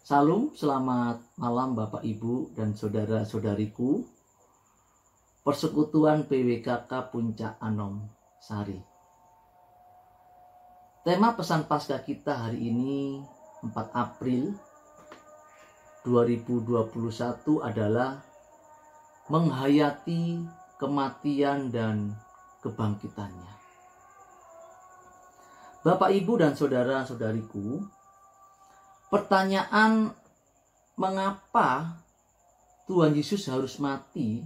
Salam, selamat malam Bapak Ibu dan saudara-saudariku. Persekutuan PWKK Puncak Anom Sari. Tema pesan Paskah kita hari ini 4 April 2021 adalah menghayati kematian dan kebangkitannya. Bapak Ibu dan saudara-saudariku, pertanyaan mengapa Tuhan Yesus harus mati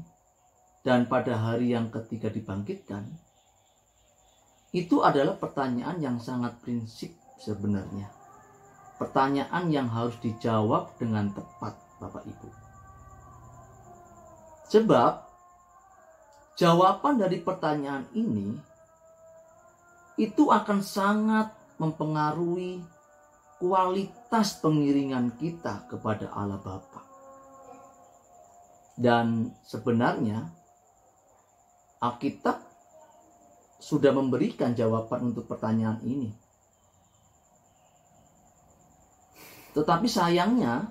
dan pada hari yang ketiga dibangkitkan, itu adalah pertanyaan yang sangat prinsip sebenarnya. Pertanyaan yang harus dijawab dengan tepat, Bapak Ibu. Sebab jawaban dari pertanyaan ini itu akan sangat mempengaruhi kualitas pengiringan kita kepada Allah Bapa. Dan sebenarnya Alkitab sudah memberikan jawaban untuk pertanyaan ini. Tetapi sayangnya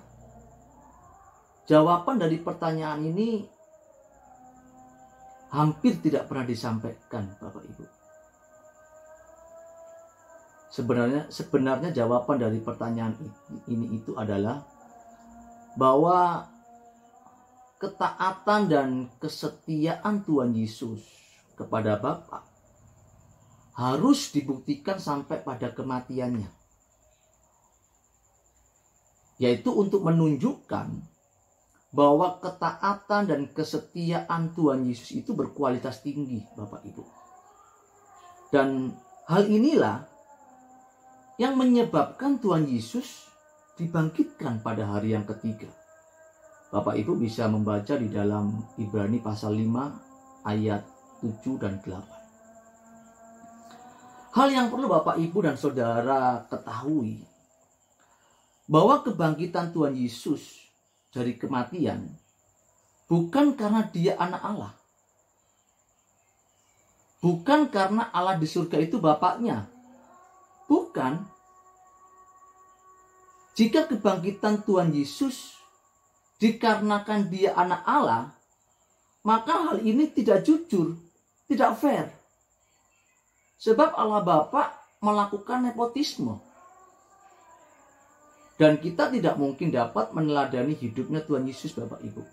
jawaban dari pertanyaan ini hampir tidak pernah disampaikan, Bapak Ibu. Sebenarnya jawaban dari pertanyaan ini itu adalah bahwa ketaatan dan kesetiaan Tuhan Yesus kepada Bapa harus dibuktikan sampai pada kematiannya. Yaitu untuk menunjukkan bahwa ketaatan dan kesetiaan Tuhan Yesus itu berkualitas tinggi, Bapak Ibu. Dan hal inilah yang menyebabkan Tuhan Yesus dibangkitkan pada hari yang ketiga. Bapak Ibu bisa membaca di dalam Ibrani pasal 5 ayat 7 dan 8. Hal yang perlu Bapak Ibu dan Saudara ketahui, bahwa kebangkitan Tuhan Yesus dari kematian bukan karena dia anak Allah. Bukan karena Allah di surga itu Bapaknya. Bukan. Jika kebangkitan Tuhan Yesus dikarenakan dia anak Allah, maka hal ini tidak jujur, tidak fair. Sebab Allah Bapa melakukan nepotisme. Dan kita tidak mungkin dapat meneladani hidupnya Tuhan Yesus, Bapak Ibu.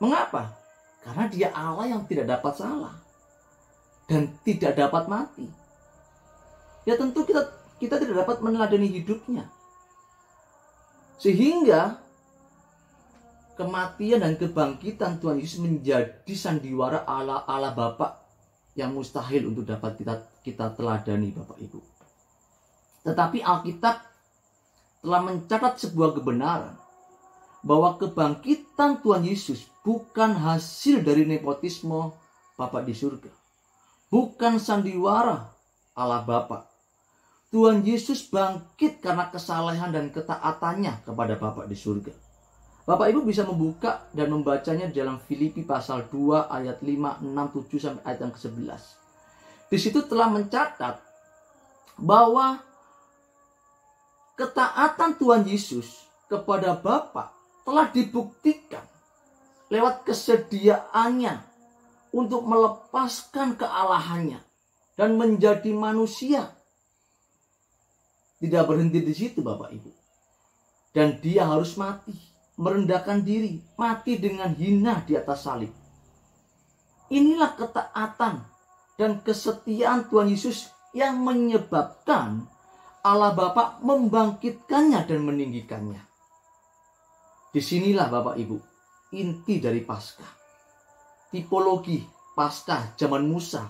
Mengapa? Karena dia Allah yang tidak dapat salah dan tidak dapat mati. Ya tentu kita tidak dapat meneladani hidupnya. Sehingga kematian dan kebangkitan Tuhan Yesus menjadi sandiwara Allah Bapa yang mustahil untuk dapat kita teladani, Bapak Ibu. Tetapi Alkitab telah mencatat sebuah kebenaran bahwa kebangkitan Tuhan Yesus bukan hasil dari nepotisme Bapa di surga. Bukan sandiwara Allah Bapa. Tuhan Yesus bangkit karena kesalehan dan ketaatannya kepada Bapa di surga. Bapak Ibu bisa membuka dan membacanya dalam Filipi pasal 2 ayat 5, 6, 7 sampai ayat yang ke-11. Di situ telah mencatat bahwa ketaatan Tuhan Yesus kepada Bapa telah dibuktikan lewat kesediaannya untuk melepaskan kealahannya dan menjadi manusia. Tidak berhenti di situ, Bapak Ibu. Dan dia harus mati, merendahkan diri, mati dengan hina di atas salib. Inilah ketaatan dan kesetiaan Tuhan Yesus yang menyebabkan Allah Bapa membangkitkannya dan meninggikannya. Disinilah Bapak Ibu, inti dari Paskah. Tipologi Paskah zaman Musa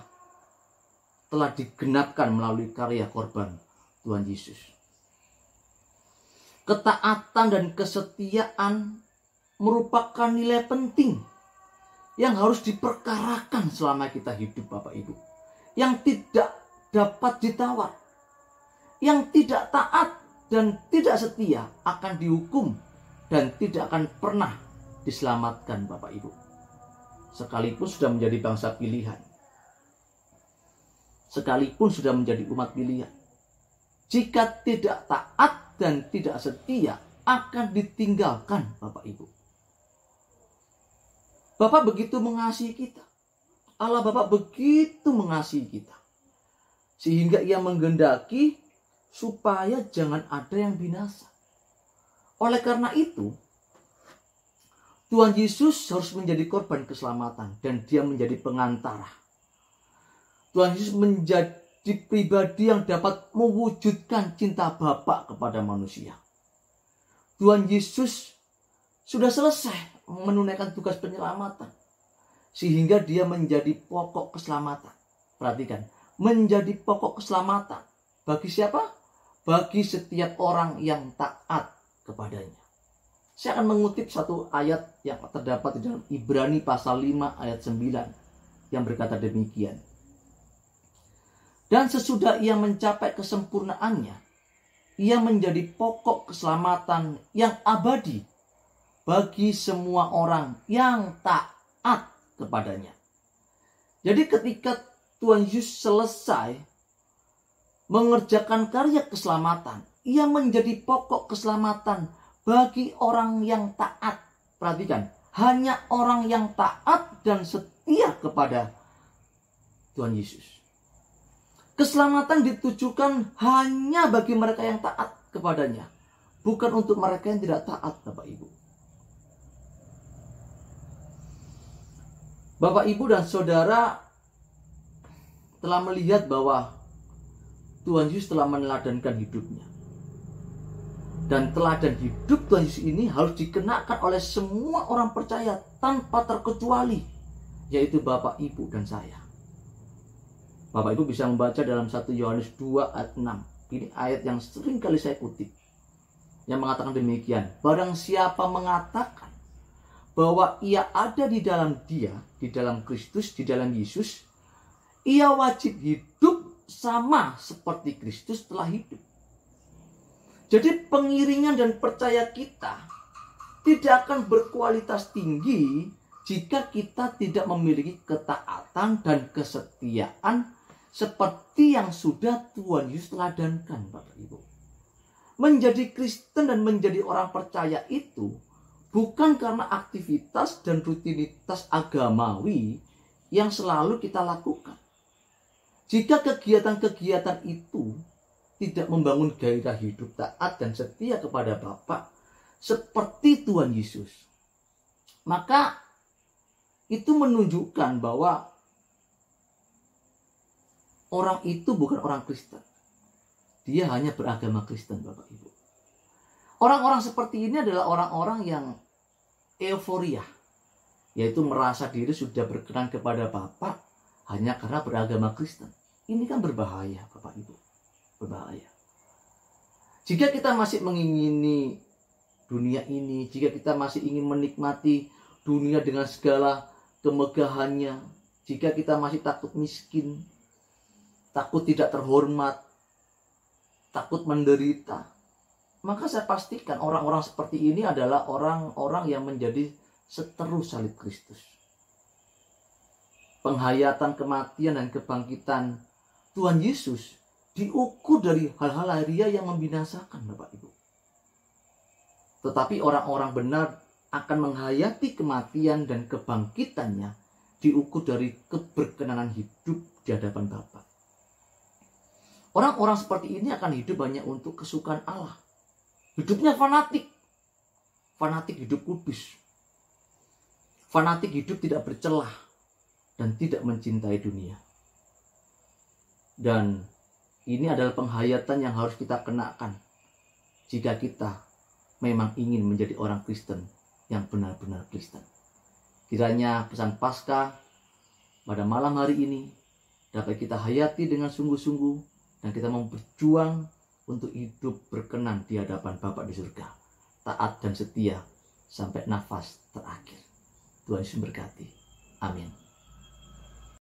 telah digenapkan melalui karya korban Tuhan Yesus. Ketaatan dan kesetiaan merupakan nilai penting yang harus diperkarakan selama kita hidup, Bapak Ibu. Yang tidak dapat ditawar. Yang tidak taat dan tidak setia akan dihukum dan tidak akan pernah diselamatkan, Bapak Ibu. Sekalipun sudah menjadi bangsa pilihan. Sekalipun sudah menjadi umat pilihan. Jika tidak taat dan tidak setia akan ditinggalkan, Bapak Ibu. Bapak begitu mengasihi kita. Allah Bapa begitu mengasihi kita. Sehingga ia menghendaki supaya jangan ada yang binasa. Oleh karena itu, Tuhan Yesus harus menjadi korban keselamatan dan dia menjadi pengantara. Tuhan Yesus menjadi pribadi yang dapat mewujudkan cinta Bapa kepada manusia. Tuhan Yesus sudah selesai menunaikan tugas penyelamatan. Sehingga dia menjadi pokok keselamatan. Perhatikan, menjadi pokok keselamatan. Bagi siapa? Bagi setiap orang yang taat kepadanya. Saya akan mengutip satu ayat yang terdapat di dalam Ibrani pasal 5 ayat 9 yang berkata demikian. Dan sesudah ia mencapai kesempurnaannya, ia menjadi pokok keselamatan yang abadi bagi semua orang yang taat kepadanya. Jadi ketika Tuhan Yesus selesai mengerjakan karya keselamatan, ia menjadi pokok keselamatan bagi orang yang taat. Perhatikan, hanya orang yang taat dan setia kepada Tuhan Yesus. Keselamatan ditujukan hanya bagi mereka yang taat kepadanya, bukan untuk mereka yang tidak taat, Bapak Ibu. Bapak Ibu dan Saudara telah melihat bahwa Tuhan Yesus telah meneladankan hidupnya. Dan teladan hidup Tuhan Yesus ini harus dikenakan oleh semua orang percaya tanpa terkecuali, yaitu Bapak, Ibu, dan saya. Bapak Ibu bisa membaca dalam 1 Yohanes 2 ayat 6. Ini ayat yang sering kali saya kutip, yang mengatakan demikian. Barang siapa mengatakan bahwa ia ada di dalam dia, di dalam Kristus, di dalam Yesus, ia wajib hidup sama seperti Kristus telah hidup. Jadi pengiringan dan percaya kita tidak akan berkualitas tinggi jika kita tidak memiliki ketaatan dan kesetiaan seperti yang sudah Tuhan Yesus teladankan, Bapak Ibu. Menjadi Kristen dan menjadi orang percaya itu bukan karena aktivitas dan rutinitas agamawi yang selalu kita lakukan. Jika kegiatan-kegiatan itu tidak membangun gairah hidup taat dan setia kepada Bapa seperti Tuhan Yesus, maka itu menunjukkan bahwa orang itu bukan orang Kristen. Dia hanya beragama Kristen, Bapak Ibu. Orang-orang seperti ini adalah orang-orang yang euforia, yaitu merasa diri sudah berkenan kepada Bapa hanya karena beragama Kristen. Ini kan berbahaya, Bapak Ibu. Berbahaya. Jika kita masih mengingini dunia ini, jika kita masih ingin menikmati dunia dengan segala kemegahannya, jika kita masih takut miskin, takut tidak terhormat, takut menderita, maka saya pastikan orang-orang seperti ini adalah orang-orang yang menjadi seteru salib Kristus. Penghayatan kematian dan kebangkitan Tuhan Yesus diukur dari hal-hal lahiriah yang membinasakan, Bapak Ibu. Tetapi orang-orang benar akan menghayati kematian dan kebangkitannya diukur dari keberkenanan hidup di hadapan Bapa. Orang-orang seperti ini akan hidup hanya untuk kesukaan Allah. Hidupnya fanatik. Fanatik hidup kudus. Fanatik hidup tidak bercelah dan tidak mencintai dunia. Dan ini adalah penghayatan yang harus kita kenakan jika kita memang ingin menjadi orang Kristen yang benar-benar Kristen. Kiranya pesan Paskah pada malam hari ini dapat kita hayati dengan sungguh-sungguh dan kita mau berjuang untuk hidup berkenan di hadapan Bapa di surga, taat dan setia sampai nafas terakhir. Tuhan Yesus berkati. Amin.